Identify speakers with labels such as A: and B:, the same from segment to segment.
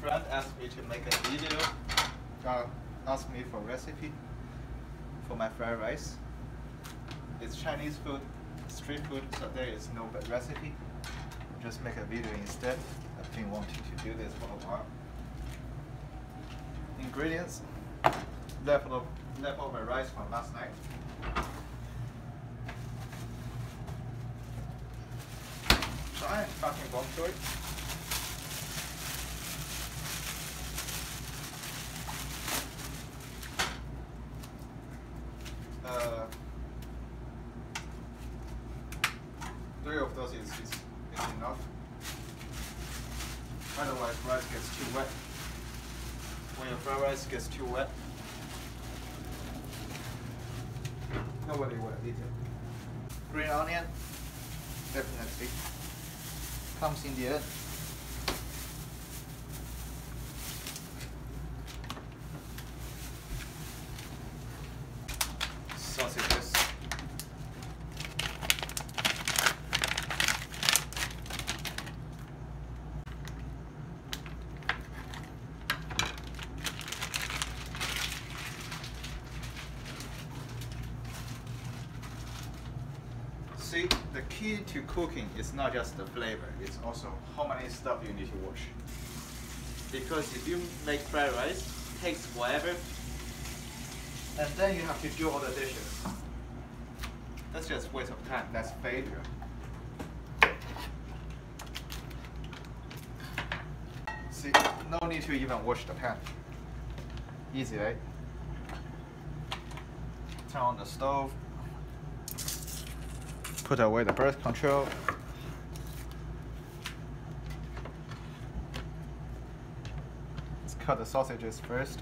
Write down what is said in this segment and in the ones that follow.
A: friend asked me to make a video, asked me for a recipe for my fried rice. It's Chinese food, street food, so there is no recipe. Just make a video instead. I've been wanting to do this for a while. Ingredients: leftover rice from last night. Giant fucking bok choy. Three of those is enough. Otherwise, rice gets too wet. When your fried rice gets too wet, nobody will eat it. Green onion, definitely comes in the end. Sausages. See, the key to cooking is not just the flavor, it's also how many stuff you need to wash. Because if you make fried rice, it takes forever, and then you have to do all the dishes. That's just waste of time, that's failure. See, no need to even wash the pan. Easy, right? Turn on the stove. Put away the birth control. Let's cut the sausages first.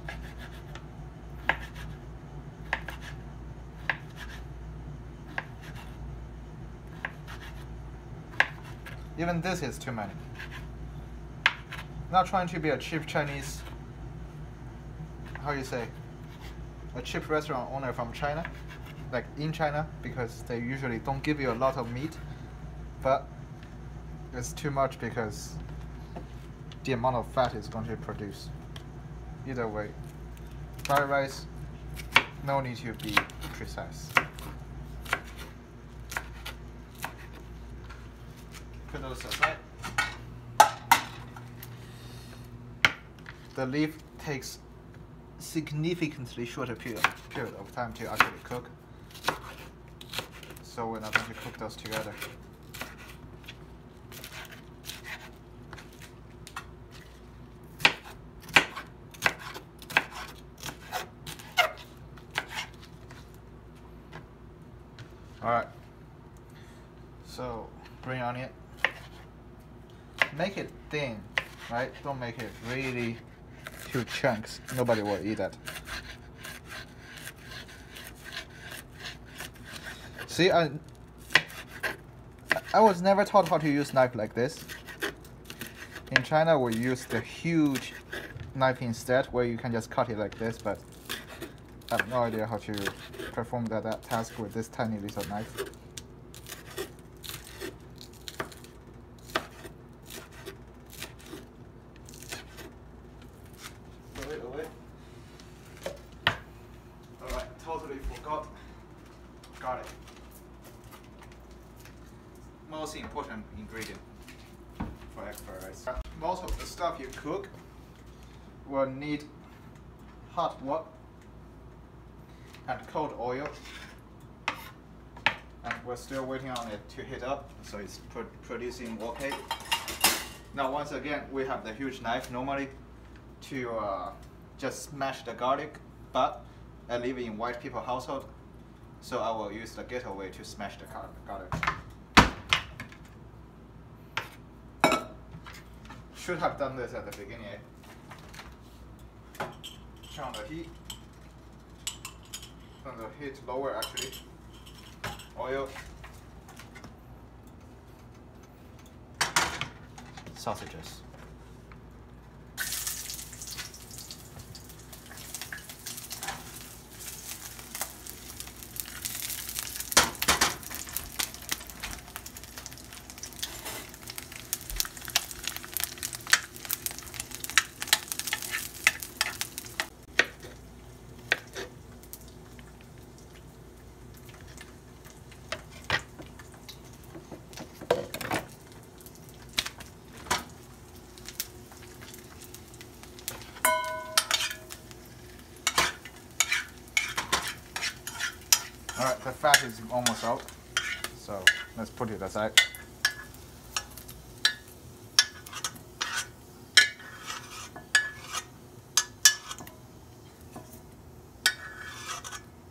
A: Even this is too many. Not trying to be a cheap Chinese, how you say, a cheap restaurant owner from China. Like in China, because they usually don't give you a lot of meat, but it's too much because the amount of fat is going to produce. Either way, fried rice, no need to be precise. Put those aside. The leaf takes significantly shorter period of time to actually cook. So we're not going to cook those together. Alright, so green onion. Make it thin, right? Don't make it really huge chunks. Nobody will eat that. See, I was never taught how to use knife like this. In China, we use the huge knife instead, where you can just cut it like this, but I have no idea how to perform that task with this tiny little knife. Throw it away. Alright, totally forgot garlic. Most important ingredient for egg fried rice. Most of the stuff you cook will need hot water and cold oil, and we're still waiting on it to heat up, so it's producing okay. Now once again, we have the huge knife normally to just smash the garlic, but I live in white people household, so I will use the getaway to smash the garlic. Should have done this at the beginning. Turn on the heat. Turn the heat lower actually. Oil. Sausages. But the fat is almost out, so let's put it aside.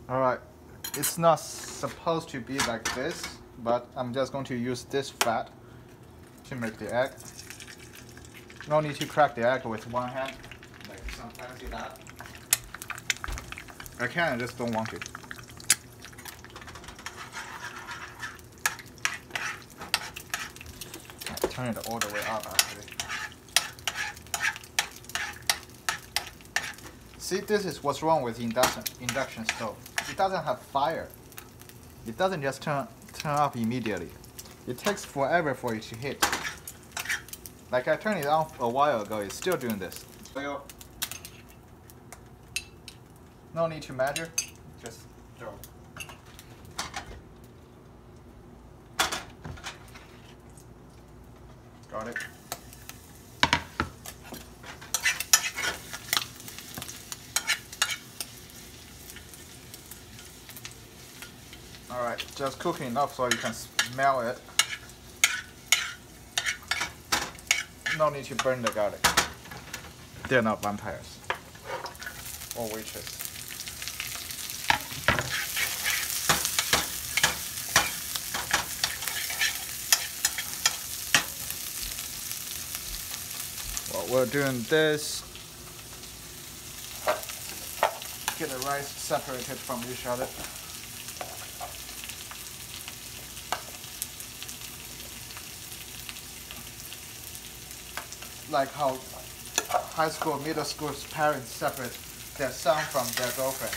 A: Alright, it's not supposed to be like this, but I'm just going to use this fat to make the egg. No need to crack the egg with one hand, like some fancy that. I can, I just don't want to. Turn it all the way up actually. See, this is what's wrong with induction stove. It doesn't have fire. It doesn't just turn up immediately. It takes forever for it to hit. Like I turned it on a while ago, it's still doing this. No need to measure, just throw. Got it. Alright, just cooking enough so you can smell it. No need to burn the garlic. They're not vampires or witches. Well, we're doing this. Get the rice separated from each other. Like how high school, middle school parents separate their son from their girlfriend.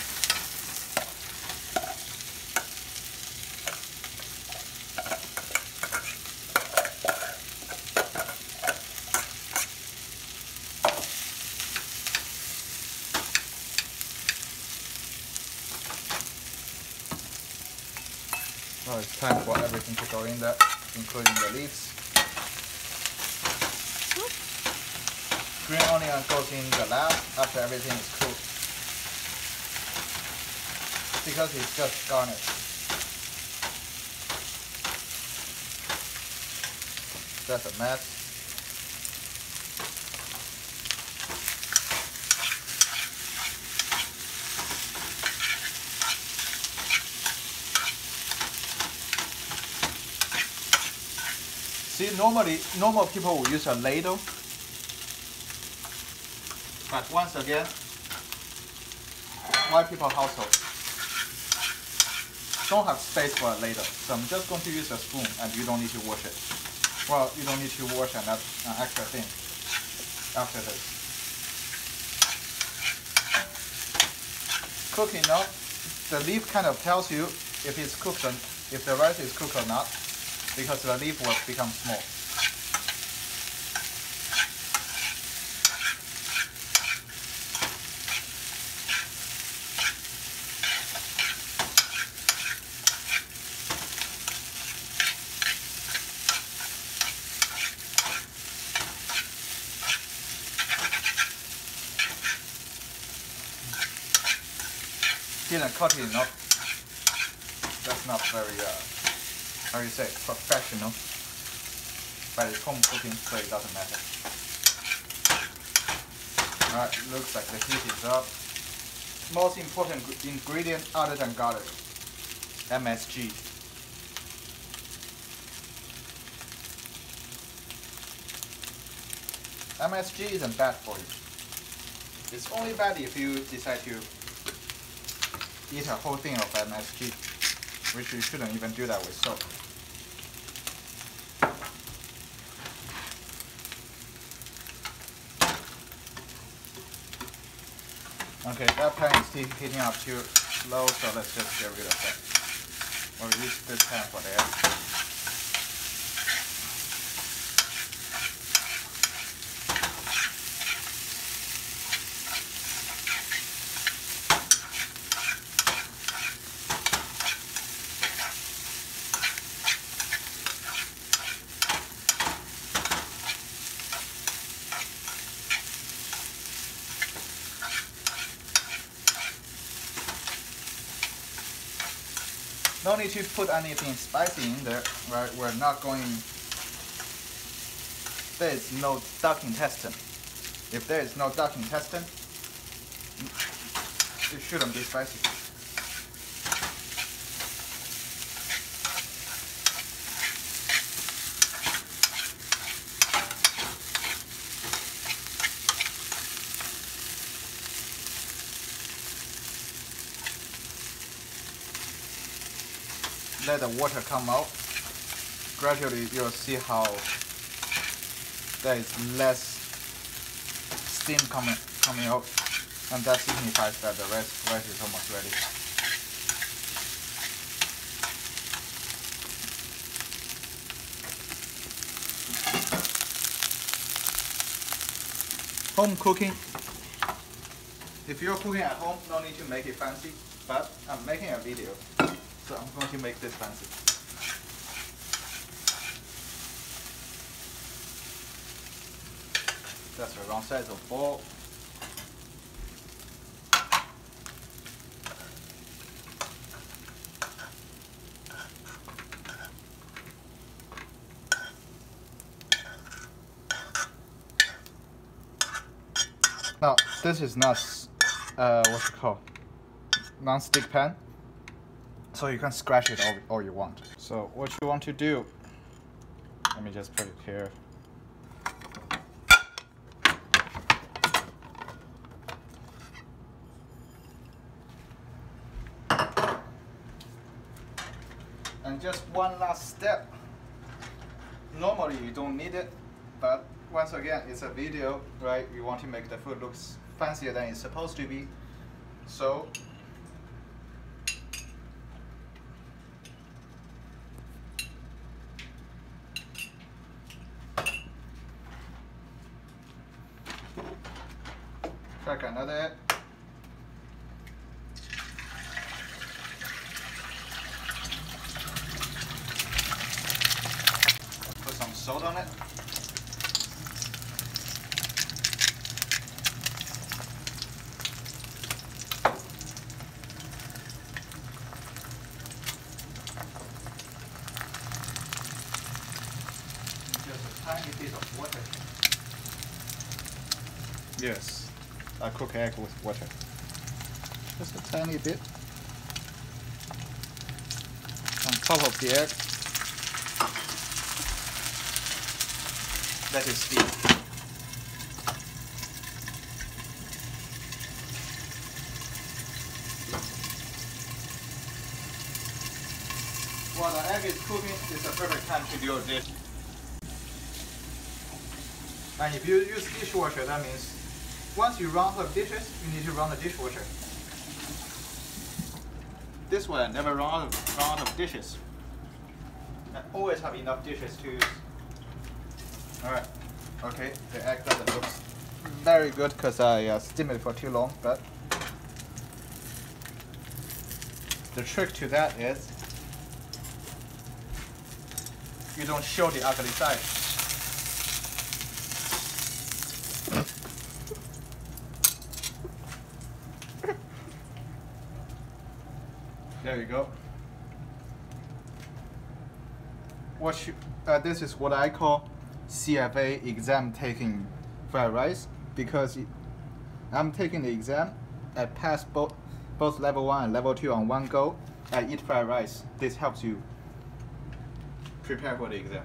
A: Well, it's time for everything to go in there, including the leaves. Green onion goes in the last after everything is cooked because it's just garnish. That's a mess. See, normal people will use a ladle. But once again, white people household don't have space for a ladle, so I'm just going to use a spoon and you don't need to wash it. Well, you don't need to wash an extra thing after this. Cooking now, the leaf kind of tells you if it's cooked or if the rice is cooked or not, because the leaf will become small. Didn't cut it enough. That's not very, how do you say, professional. But it's home cooking, so it doesn't matter. Alright, looks like the heat is up. Most important ingredient other than garlic, MSG. MSG isn't bad for you. It's only bad if you decide to eat a whole thing of MSG, which you shouldn't even do that with soap. Okay, that pan is heating up too low, so let's just get rid of that. We'll use this pan for the egg. No need to put anything spicy in there, right? We're not going. There is no duck intestine. If there is no duck intestine, it shouldn't be spicy. Let the water come out. Gradually, you'll see how there is less steam coming out, and that signifies that the rice is almost ready. Home cooking. If you're cooking at home, no need to make it fancy, but I'm making a video, so I'm going to make this fancy. That's the wrong size of ball. Now, this is not, what's it called? Non-stick pan. So you can scratch it all you want. So what you want to do, let me just put it here. And just one last step. Normally you don't need it, but once again, it's a video, right? We want to make the food look fancier than it's supposed to be. So crack another egg. Put some salt on it. Just a tiny bit of water. Yes, I cook egg with water. Just a tiny bit. On top of the egg. Let it steam. While the egg is cooking, it's a perfect time to do a dish. And if you use dishwasher, that means once you run out of dishes, you need to run the dishwasher. This way, I never run out of dishes. I always have enough dishes to use. Alright, okay, the egg doesn't look very good because I steamed it for too long, but the trick to that is you don't show the ugly side. There you go. This is what I call CFA exam taking fried rice, because I'm taking the exam. I passed both level 1 and level 2 on one go. I eat fried rice. This helps you prepare for the exam.